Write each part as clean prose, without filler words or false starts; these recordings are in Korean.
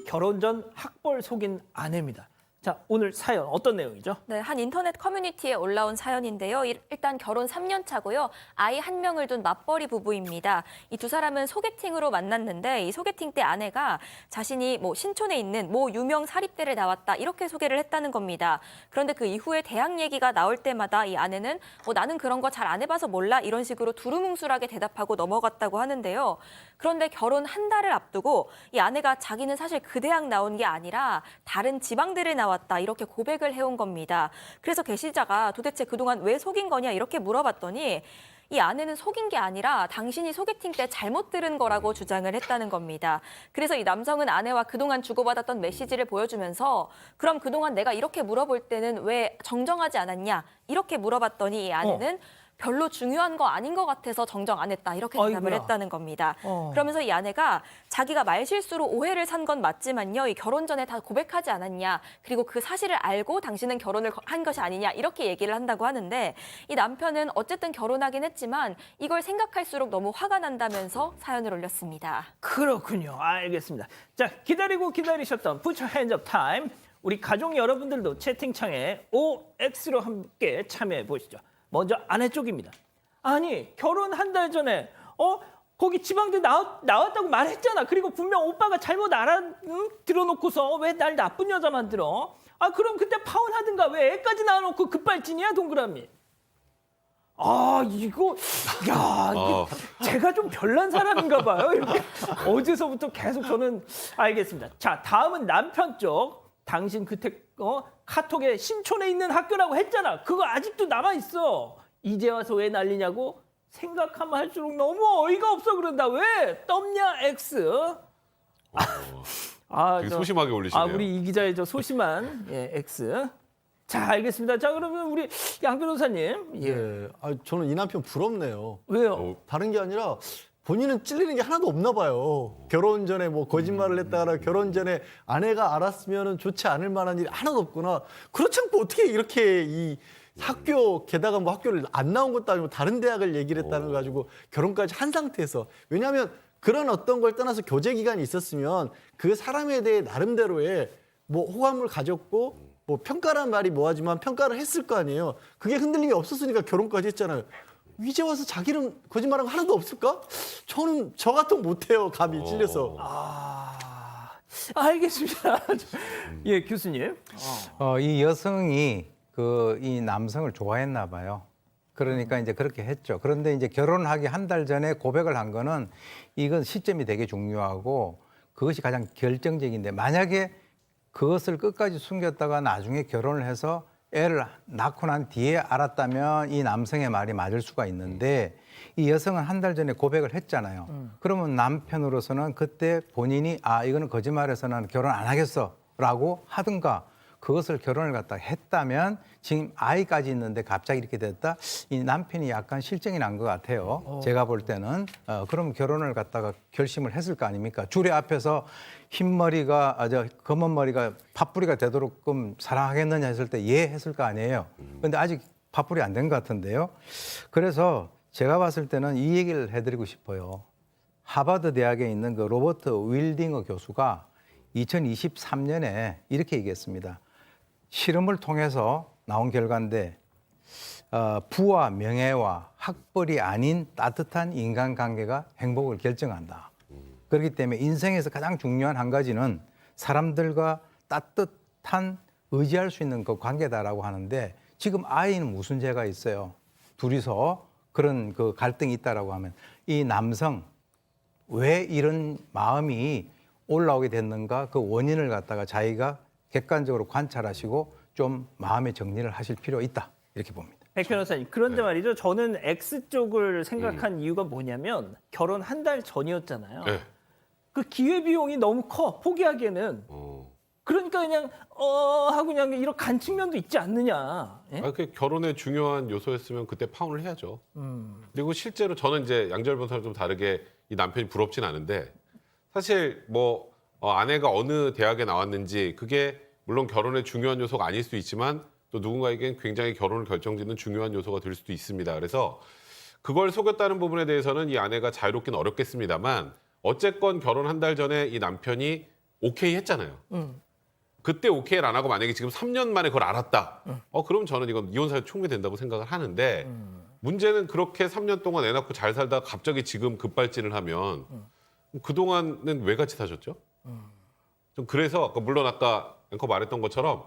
결혼 전 학벌 속인 아내입니다. 자, 오늘 사연 어떤 내용이죠? 네, 한 인터넷 커뮤니티에 올라온 사연인데요. 일단 결혼 3년 차고요. 아이 1명을 둔 맞벌이 부부입니다. 이 두 사람은 소개팅으로 만났는데 이 소개팅 때 아내가 자신이 신촌에 있는 유명 사립대를 나왔다 이렇게 소개를 했다는 겁니다. 그런데 그 이후에 대학 얘기가 나올 때마다 이 아내는 나는 그런 거 잘 안 해봐서 몰라 이런 식으로 두루뭉술하게 대답하고 넘어갔다고 하는데요. 그런데 결혼 한 달을 앞두고 이 아내가 자기는 사실 그 대학 나온 게 아니라 다른 지방대를 나왔다 이렇게 고백을 해온 겁니다. 그래서 게시자가 도대체 그동안 왜 속인 거냐 이렇게 물어봤더니 이 아내는 속인 게 아니라 당신이 소개팅 때 잘못 들은 거라고 주장을 했다는 겁니다. 그래서 이 남성은 아내와 그동안 주고받았던 메시지를 보여주면서 그럼 그동안 내가 이렇게 물어볼 때는 왜 정정하지 않았냐 이렇게 물어봤더니 이 아내는 별로 중요한 거 아닌 것 같아서 정정 안 했다 이렇게 대답을 아이고야. 했다는 겁니다. 그러면서 이 아내가 자기가 말실수로 오해를 산 건 맞지만요. 이 결혼 전에 다 고백하지 않았냐. 그리고 그 사실을 알고 당신은 결혼을 한 것이 아니냐 이렇게 얘기를 한다고 하는데 이 남편은 어쨌든 결혼하긴 했지만 이걸 생각할수록 너무 화가 난다면서 사연을 올렸습니다. 그렇군요. 알겠습니다. 자, 기다리고 기다리셨던 Put Your Hands Up Time. 우리 가족 여러분들도 채팅창에 OX로 함께 참여해 보시죠. 먼저 아내 쪽입니다. 아니, 결혼 한 달 전에 거기 지방대 나왔다고 말했잖아. 그리고 분명 오빠가 잘못 들어놓고서 왜 날 나쁜 여자 만들어? 아, 그럼 그때 파혼하든가 왜 애까지 낳아놓고 급발진이야, 동그라미. 아, 이거 제가 좀 별난 사람인가 봐요. 이렇게 어제서부터 계속 저는 알겠습니다. 자, 다음은 남편 쪽. 당신 그때 카톡에 신촌에 있는 학교라고 했잖아. 그거 아직도 남아있어. 이제 와서 왜 난리냐고? 생각하면 할수록 너무 어이가 없어 그런다. 왜? 떴냐, X? 되게 소심하게 올리시네요. 우리 이 기자의 저 소심한 X. 자, 알겠습니다. 자, 그러면 우리 양 변호사님. 예. 저는 이 남편 부럽네요. 왜요? 다른 게 아니라 본인은 찔리는 게 하나도 없나 봐요. 결혼 전에 거짓말을 했다가 결혼 전에 아내가 알았으면 좋지 않을 만한 일이 하나도 없구나. 그렇지 않고 어떻게 이렇게 이 학교 게다가 학교를 안 나온 것도 아니고 다른 대학을 얘기를 했다는 거 가지고 결혼까지 한 상태에서. 왜냐하면 그런 어떤 걸 떠나서 교제 기간이 있었으면 그 사람에 대해 나름대로의 호감을 가졌고 평가란 말이 뭐하지만 평가를 했을 거 아니에요. 그게 흔들림이 없었으니까 결혼까지 했잖아요. 이제 와서 자기는 거짓말한 거 하나도 없을까? 저는 저 같으면 못해요. 감히 찔려서. 알겠습니다. 예, 교수님. 이 여성이 이 남성을 좋아했나 봐요. 그러니까 이제 그렇게 했죠. 그런데 이제 결혼하기 한 달 전에 고백을 한 거는 이건 시점이 되게 중요하고 그것이 가장 결정적인데 만약에 그것을 끝까지 숨겼다가 나중에 결혼을 해서 애를 낳고 난 뒤에 알았다면 이 남성의 말이 맞을 수가 있는데 이 여성은 한 달 전에 고백을 했잖아요. 그러면 남편으로서는 그때 본인이 이거는 거짓말해서 나는 결혼 안 하겠어라고 하든가 그것을 결혼을 갖다가 했다면 지금 아이까지 있는데 갑자기 이렇게 됐다? 이 남편이 약간 실정이 난 것 같아요. 제가 볼 때는. 그럼 결혼을 갖다가 결심을 했을 거 아닙니까? 주례 앞에서 검은 머리가 팥뿌리가 되도록끔 사랑하겠느냐 했을 때 예 했을 거 아니에요. 근데 아직 팥뿌리 안 된 것 같은데요. 그래서 제가 봤을 때는 이 얘기를 해드리고 싶어요. 하버드 대학에 있는 그 로버트 윌딩어 교수가 2023년에 이렇게 얘기했습니다. 실험을 통해서 나온 결과인데 부와 명예와 학벌이 아닌 따뜻한 인간관계가 행복을 결정한다. 그렇기 때문에 인생에서 가장 중요한 한 가지는 사람들과 따뜻한 의지할 수 있는 그 관계다라고 하는데 지금 아이는 무슨 죄가 있어요? 둘이서 그런 그 갈등이 있다라고 하면 이 남성 왜 이런 마음이 올라오게 됐는가 그 원인을 갖다가 자기가 객관적으로 관찰하시고 좀 마음의 정리를 하실 필요가 있다 이렇게 봅니다. 백 변호사님, 그런데 말이죠. 저는 X 쪽을 생각한 이유가 뭐냐면 결혼 한 달 전이었잖아요. 네. 그 기회비용이 너무 커, 포기하기에는. 그러니까 그냥 하고 그냥 이런 간 측면도 있지 않느냐. 예? 그 결혼의 중요한 요소였으면 그때 파혼을 해야죠. 그리고 실제로 저는 이제 양절 변호사랑 좀 다르게 이 남편이 부럽진 않은데 사실 아내가 어느 대학에 나왔는지 그게 물론 결혼의 중요한 요소가 아닐 수도 있지만 또 누군가에겐 굉장히 결혼을 결정짓는 중요한 요소가 될 수도 있습니다. 그래서 그걸 속였다는 부분에 대해서는 이 아내가 자유롭긴 어렵겠습니다만 어쨌건 결혼 한 달 전에 이 남편이 오케이 했잖아요. 그때 오케이를 안 하고 만약에 지금 3년 만에 그걸 알았다. 그럼 저는 이건 이혼 사유 충분히 된다고 생각을 하는데 문제는 그렇게 3년 동안 애 낳고 잘 살다가 갑자기 지금 급발진을 하면 그동안은 왜 같이 사셨죠? 좀 그래서 물론 아까 앵커 말했던 것처럼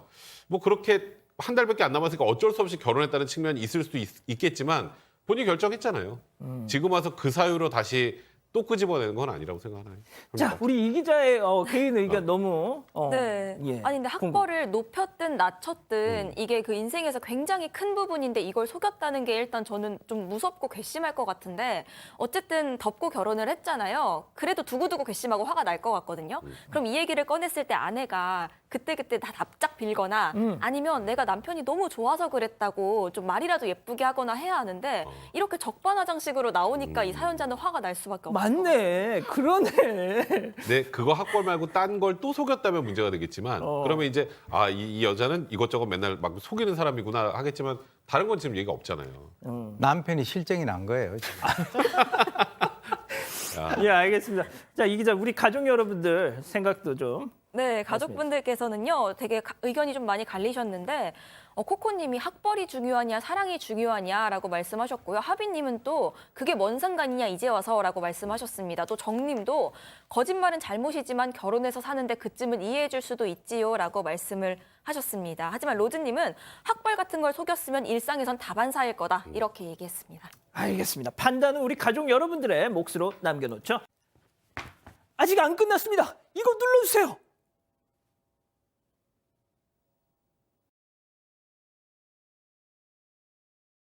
뭐 그렇게 한 달밖에 안 남았으니까 어쩔 수 없이 결혼했다는 측면이 있을 수도 있겠지만 본인이 결정했잖아요. 지금 와서 그 사유로 다시 또 끄집어내는 건 아니라고 생각하나요? 자, 우리 이 기자의 개인 의견 너무 네. 예, 아니 근데 학벌을 높였든 낮췄든 이게 그 인생에서 굉장히 큰 부분인데 이걸 속였다는 게 일단 저는 좀 무섭고 괘씸할 것 같은데 어쨌든 덮고 결혼을 했잖아요. 그래도 두고두고 괘씸하고 화가 날 것 같거든요. 그럼 이 얘기를 꺼냈을 때 아내가 그때그때 다 납작 빌거나 아니면 내가 남편이 너무 좋아서 그랬다고 좀 말이라도 예쁘게 하거나 해야 하는데 이렇게 적반하장식으로 나오니까 이 사연자는 화가 날 수밖에 없어요. 맞네. 그러네. 네, 그거 학벌 말고 딴 걸 또 속였다면 문제가 되겠지만 그러면 이제 이 여자는 이것저것 맨날 막 속이는 사람이구나 하겠지만 다른 건 지금 얘기가 없잖아요. 남편이 실증이 난 거예요. 지금. 예, 알겠습니다. 자, 이 기자 우리 가족 여러분들 생각도 좀. 네, 가족분들께서는요, 되게 의견이 좀 많이 갈리셨는데, 코코님이 학벌이 중요하냐, 사랑이 중요하냐라고 말씀하셨고요. 하비님은 또 그게 뭔 상관이냐, 이제 와서라고 말씀하셨습니다. 또 정님도 거짓말은 잘못이지만 결혼해서 사는데 그쯤은 이해해줄 수도 있지요라고 말씀을 하셨습니다. 하지만 로즈님은 학벌 같은 걸 속였으면 일상에선 다반사일 거다 이렇게 얘기했습니다. 알겠습니다. 판단은 우리 가족 여러분들의 몫으로 남겨놓죠. 아직 안 끝났습니다. 이거 눌러주세요.